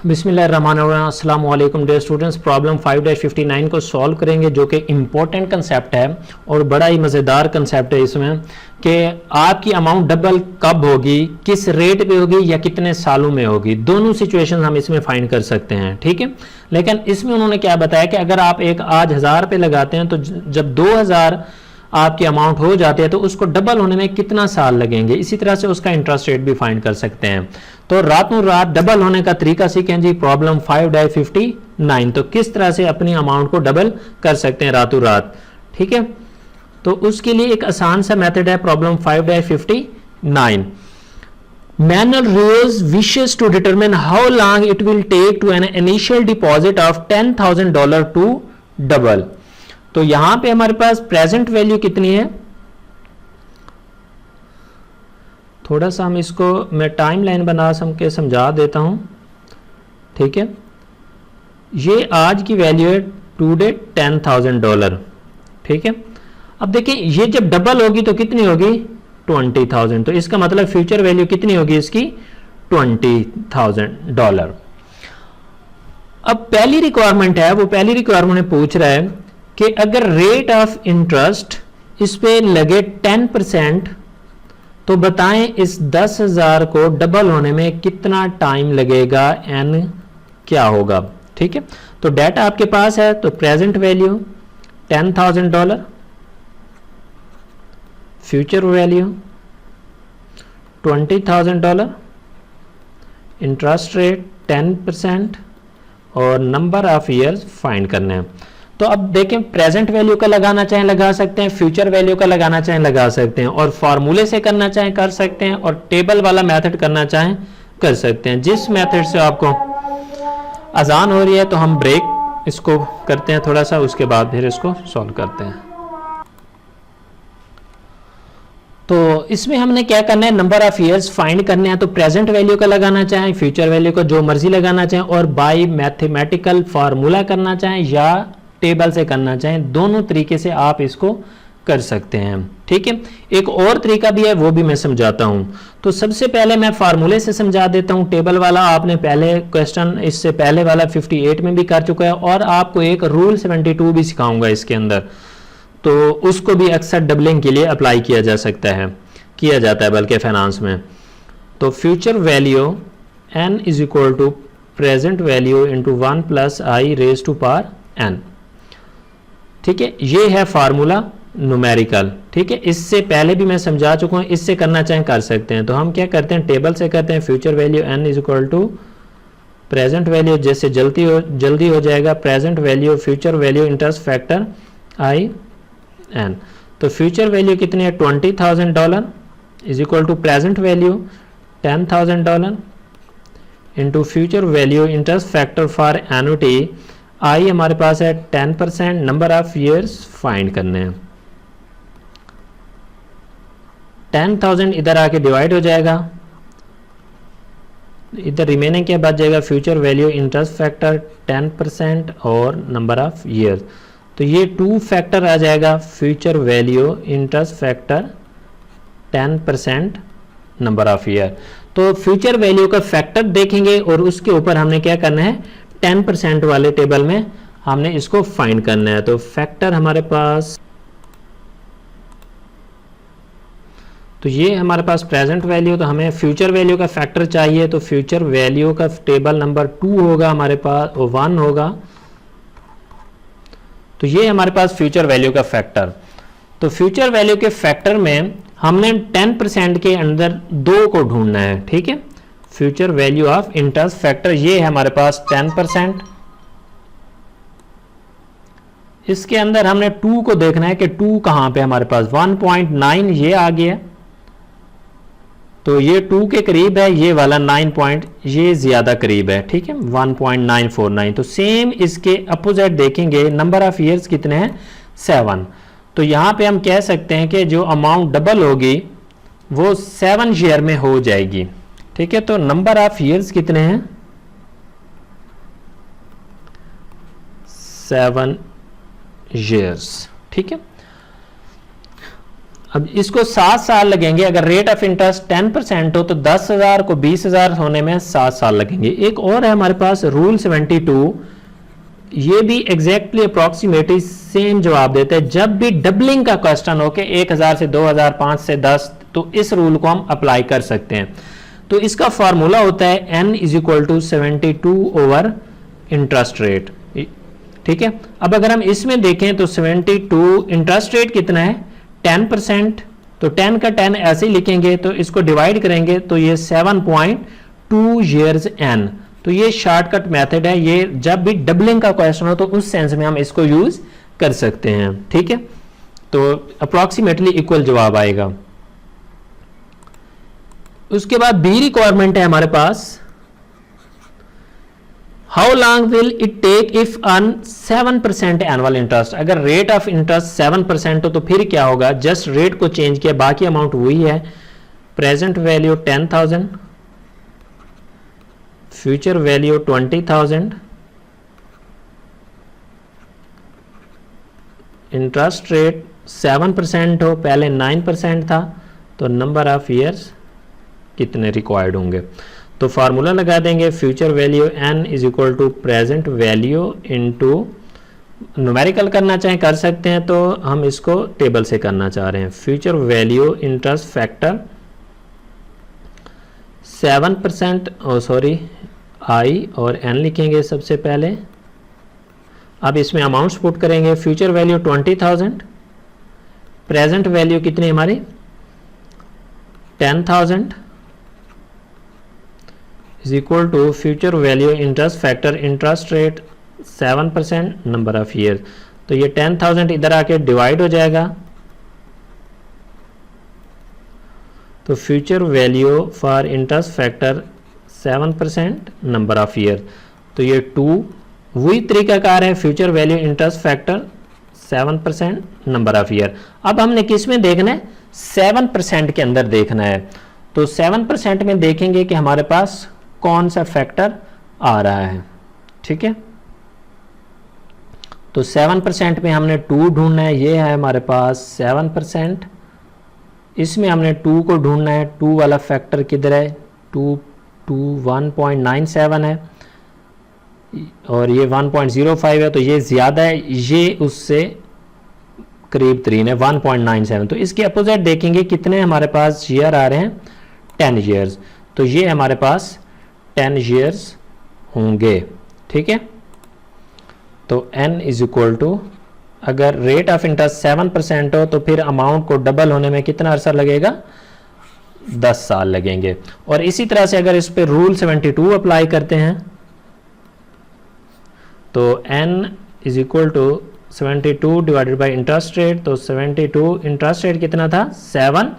बिस्मिल्लाहिर्रहमानिर्रहीम, अस्सलाम वालेकुम डियर स्टूडेंट्स। प्रॉब्लम 5-59 को सॉल्व करेंगे जो कि इम्पोर्टेंट कंसेप्ट है और बड़ा ही मज़ेदार कंसेप्ट है इसमें कि आपकी अमाउंट डबल कब होगी, किस रेट पे होगी या कितने सालों में होगी। दोनों सिचुएशन हम इसमें फाइंड कर सकते हैं, ठीक है। लेकिन इसमें उन्होंने क्या बताया कि अगर आप एक आज 1000 पे लगाते हैं तो जब 2000 आपकी अमाउंट हो जाती है तो उसको डबल होने में कितना साल लगेंगे। इसी तरह से उसका इंटरेस्ट रेट भी फाइंड कर सकते हैं। तो रातों रात डबल होने का तरीका सीखें जी। प्रॉब्लम 5-59 तो किस तरह से अपनी अमाउंट को डबल कर सकते हैं रातों रात, ठीक है। तो उसके लिए एक आसान सा मेथड है problem 5-59। Manuel Rios wishes to determine how long it will take to an initial deposit of $10,000 to double। तो यहां पे हमारे पास प्रेजेंट वैल्यू कितनी है, थोड़ा सा हम इसको मैं टाइम लाइन बना के समझा देता हूं, ठीक है। ये आज की वैल्यू है टुडे $10,000, ठीक है। अब देखिए ये जब डबल होगी तो कितनी होगी 20,000, तो इसका मतलब फ्यूचर वैल्यू कितनी होगी इसकी $20,000। अब पहली रिक्वायरमेंट है, वो पहली रिक्वायरमेंट में पूछ रहा है कि अगर रेट ऑफ इंटरेस्ट इस पे लगे 10% तो बताएं इस 10,000 को डबल होने में कितना टाइम लगेगा, एन क्या होगा, ठीक है। तो डाटा आपके पास है, तो present value $10,000, future value $20,000, interest rate 10% और नंबर ऑफ ईयर्स फाइंड करने हैं। तो अब देखें प्रेजेंट वैल्यू का लगाना चाहें लगा सकते हैं, फ्यूचर वैल्यू का लगाना चाहें लगा सकते हैं, और फार्मूले से करना चाहें कर सकते हैं, और टेबल वाला मेथड करना चाहें कर सकते हैं। जिस मेथड से आपको आसान हो रही है तो हम ब्रेक इसको करते हैं थोड़ा सा, उसके बाद फिर इसको सॉल्व करते हैं। तो इसमें हमने क्या करना है, नंबर ऑफ ईयर्स फाइंड करने हैं। तो प्रेजेंट वैल्यू का लगाना चाहें, फ्यूचर वैल्यू का जो मर्जी लगाना चाहें, और बाय मैथमेटिकल फार्मूला करना चाहें या टेबल से करना चाहें, दोनों तरीके से आप इसको कर सकते हैं, ठीक है। एक और तरीका भी है, वो भी मैं समझाता हूं। तो सबसे पहले मैं फार्मूले से समझा देता हूं। टेबल वाला आपने पहले क्वेश्चन इससे पहले वाला 58 में भी कर चुका है, और आपको एक रूल 72 भी सिखाऊंगा इसके अंदर, तो उसको भी अक्सर डबलिंग के लिए अप्लाई किया जा सकता है, किया जाता है बल्कि फाइनेंस में। तो future value n is equal to present value into 1 plus i raise to power n, ठीक है। ये है फार्मूला न्यूमेरिकल, ठीक है। इससे पहले भी मैं समझा चुका हूं, इससे करना चाहें कर सकते हैं। तो हम क्या करते हैं, टेबल से करते हैं। Future value n is equal to present value, जैसे जल्दी हो जाएगा, present value future value interest factor I N. तो फ्यूचर वैल्यू कितनी है $20,000 is equal to present value $10,000 into future value interest factor for annuity I हमारे पास है 10%, नंबर ऑफ ईयर्स फाइंड करने हैं। 10,000 इधर आके डिवाइड हो जाएगा, इधर रिमेनिंग क्या बच जाएगा, फ्यूचर वैल्यू इंटरेस्ट फैक्टर 10% और नंबर ऑफ ईयर्स। तो ये 2 फैक्टर आ जाएगा, future value interest factor 10% number of year. तो फ्यूचर वैल्यू का फैक्टर देखेंगे और उसके ऊपर हमने क्या करना है, 10% वाले टेबल में हमने इसको फाइंड करना है। तो फैक्टर हमारे पास, तो ये हमारे पास प्रेजेंट वैल्यू, तो हमें फ्यूचर वैल्यू का फैक्टर चाहिए। तो फ्यूचर वैल्यू का टेबल नंबर 2 होगा हमारे पास, और 1 होगा। तो ये हमारे पास फ्यूचर वैल्यू का फैक्टर। तो फ्यूचर वैल्यू के फैक्टर में हमने 10% के अंदर 2 को ढूंढना है, ठीक है। Future value of interest factor ये है हमारे पास 10%। इसके अंदर हमने 2 को देखना है कि 2 कहां पे हमारे पास, 1.9 ये आ गया, तो ये 2 के करीब है, ये वाला 9 ये ज्यादा करीब है, ठीक है, 1.949। तो सेम इसके अपोजिट देखेंगे, नंबर ऑफ ईयर्स कितने हैं 7। तो यहां पे हम कह सकते हैं कि जो अमाउंट डबल होगी वो 7 ईयर में हो जाएगी, ठीक है। तो नंबर ऑफ ईयर्स कितने हैं 7 ईयर्स, ठीक है। अब इसको 7 साल लगेंगे। अगर रेट ऑफ इंटरेस्ट 10% हो तो 10,000 को 20,000 होने में 7 साल लगेंगे। एक और है हमारे पास रूल 72, ये भी एग्जैक्टली अप्रॉक्सीमेटली सेम जवाब देते हैं। जब भी डबलिंग का क्वेश्चन हो के 1000 से 2000, 5 से 10, तो इस रूल को हम अप्लाई कर सकते हैं। तो इसका फॉर्मूला होता है n is equal to 72 over interest rate. ठीक है, अब अगर हम इसमें देखें तो 72 इंटरेस्ट रेट कितना है 10%, तो 10 का 10 ऐसे ही लिखेंगे, तो इसको डिवाइड करेंगे तो ये 7.2 ईयर्स n। तो ये शॉर्टकट मेथड है, ये जब भी डबलिंग का क्वेश्चन हो तो उस सेंस में हम इसको यूज कर सकते हैं। ठीक है, तो अप्रॉक्सीमेटली इक्वल जवाब आएगा। उसके बाद बी रिक्वायरमेंट है हमारे पास, how long will it take if earn 7% annual interest. अगर रेट ऑफ इंटरेस्ट 7% हो तो फिर क्या होगा, जस्ट रेट को चेंज किया, बाकी अमाउंट वही है। Present value 10,000, future value 20,000, interest rate 7% हो, पहले 9% था, तो नंबर ऑफ ईयर्स कितने रिक्वायर्ड होंगे। तो फार्मूला लगा देंगे, future value n is equal to present value into, numerical करना चाहें कर सकते हैं, तो हम इसको टेबल से करना चाह रहे हैं। Future value interest factor 7%, sorry i और n लिखेंगे सबसे पहले। अब इसमें अमाउंट्स पुट करेंगे, फ्यूचर वैल्यू 20,000, प्रेजेंट वैल्यू कितनी हमारी 10,000 is equal to future value interest factor interest rate 7% number of year. तो ये 10,000 इधर आके डिवाइड हो जाएगा, तो future value for interest factor 7% number of year, तो ये 2 वही तरीकाकार है, future value interest factor 7% number of year. अब हमने किस में देखना है 7% के अंदर देखना है, तो 7% में देखेंगे कि हमारे पास कौन सा फैक्टर आ रहा है। ठीक है, तो 7% में हमने 2 ढूंढना है, ये है हमारे पास 7%। इसमें हमने 2 को ढूंढना है, 2 वाला फैक्टर किधर है, 1.97 है और ये 1.05 है, तो ये ज़्यादा है, ये उससे करीब 3 है 1.97। तो इसके अपोजिट देखेंगे कितने हमारे पास ईयर आ रहे हैं 10 ईयर्स, तो ये हमारे पास 10 ईयर्स होंगे। ठीक है, तो n इज इक्वल टू, अगर रेट ऑफ इंटरेस्ट 7% हो तो फिर अमाउंट को डबल होने में कितना अरसा लगेगा 10 साल लगेंगे। और इसी तरह से अगर इस पे रूल 72 अप्लाई करते हैं तो n is equal to 72 divided by interest rate, तो 72 इंटरेस्ट रेट कितना था 7,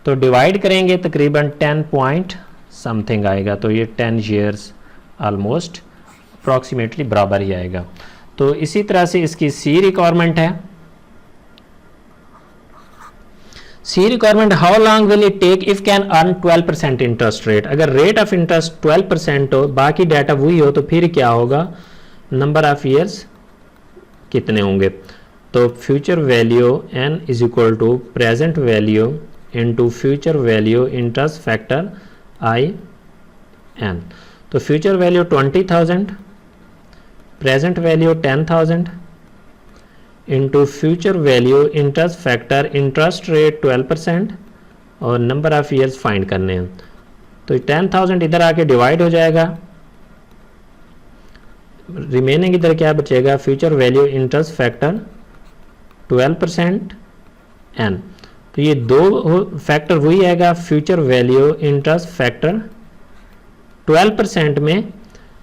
तो डिवाइड करेंगे तकरीबन 10 पॉइंट समथिंग आएगा, तो ये 10 ईयर्स ऑलमोस्ट अप्रॉक्सीमेटली बराबर ही आएगा। तो इसी तरह से इसकी सी रिक्वायरमेंट है, C requirement, how long will it take if can earn 12% interest rate. अगर रेट ऑफ इंटरेस्ट 12% हो, बाकी डाटा वही हो, तो फिर क्या होगा, नंबर ऑफ ईयर्स कितने होंगे। तो future value n is equal to present value into future value interest factor i n। तो future value 20,000, present value 10,000 into future value interest factor interest rate 12% और नंबर ऑफ ईयर्स फाइंड करने हैं। तो 10,000 इधर आके डिवाइड हो जाएगा, remaining इधर क्या बचेगा, future value interest factor 12% n। तो ये दो फैक्टर वही आएगा, फ्यूचर वैल्यू इंटरेस्ट फैक्टर 12% में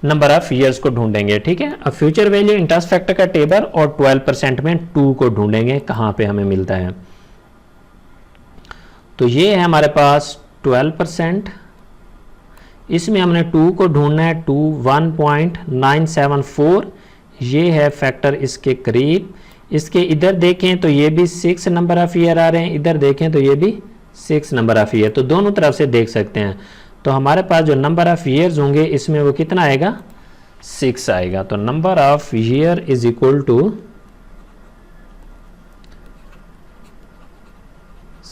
नंबर ऑफ ईयर्स को ढूंढेंगे। ठीक है, अब फ्यूचर वैल्यू इंटरेस्ट फैक्टर का टेबल और 12% में 2 को ढूंढेंगे कहाँ पे हमें मिलता है। तो ये है हमारे पास 12%, इसमें हमने 2 को ढूंढना है, 1.974, ये है फैक्टर इसके करीब। इसके इधर देखें तो ये भी 6 नंबर ऑफ ईयर आ रहे हैं, इधर देखें तो ये भी 6 नंबर ऑफ ईयर, तो दोनों तरफ से देख सकते हैं। तो हमारे पास जो नंबर ऑफ ईयर्स होंगे इसमें वो कितना आएगा 6 आएगा। तो number of year is equal to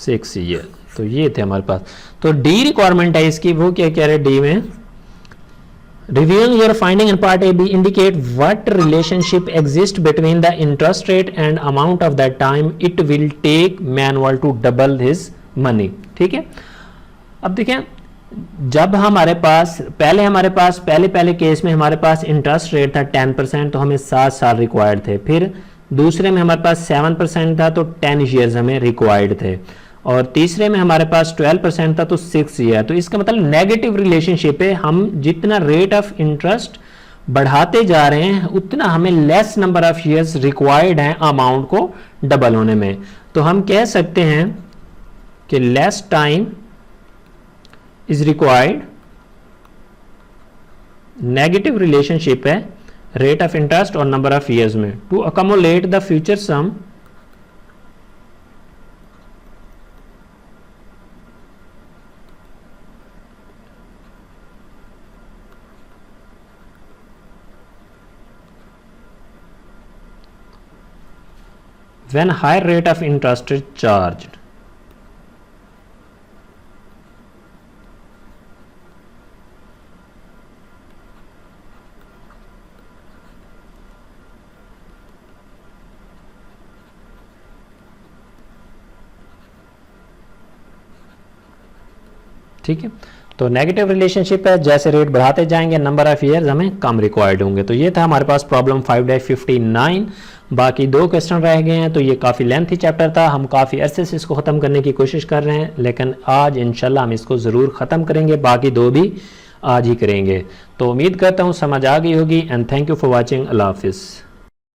6 year. तो ये थे हमारे पास। तो डी रिक्वायरमेंट है इसकी, वो क्या कह रहे डी में, reviewing your finding in part A B indicate what relationship exists between the interest rate and amount of that time it will take manual to double his money। ठीक है, अब देखें, जब हमारे पास पहले केस में हमारे पास इंटरेस्ट रेट था 10%, तो हमें 7 साल रिक्वायर्ड थे। फिर दूसरे में हमारे पास 7% था, तो 10 ईयर्स हमें रिक्वायर्ड थे। और तीसरे में हमारे पास 12% था, तो 6 ईयर। तो इसका मतलब नेगेटिव रिलेशनशिप है, हम जितना रेट ऑफ इंटरेस्ट बढ़ाते जा रहे हैं उतना हमें less number of years required हैं अमाउंट को डबल होने में। तो हम कह सकते हैं कि less time is required, negative relationship है रेट ऑफ इंटरेस्ट और नंबर ऑफ ईयर्स में, to accommodate the future sum when higher rate of interest is charged। ठीक है, तो नेगेटिव रिलेशनशिप है, जैसे रेट बढ़ाते जाएंगे नंबर ऑफ ईयर्स हमें कम रिक्वायर्ड होंगे। तो ये था हमारे पास प्रॉब्लम 5-59। बाकी 2 क्वेश्चन रह गए हैं, तो ये काफ़ी लेंथी चैप्टर था, हम काफ़ी अरसे से इसको ख़त्म करने की कोशिश कर रहे हैं, लेकिन आज इंशाल्लाह हम इसको ज़रूर ख़त्म करेंगे, बाकी 2 भी आज ही करेंगे। तो उम्मीद करता हूँ समझ आ गई होगी। And thank you for watching. अल्लाह हाफिज़।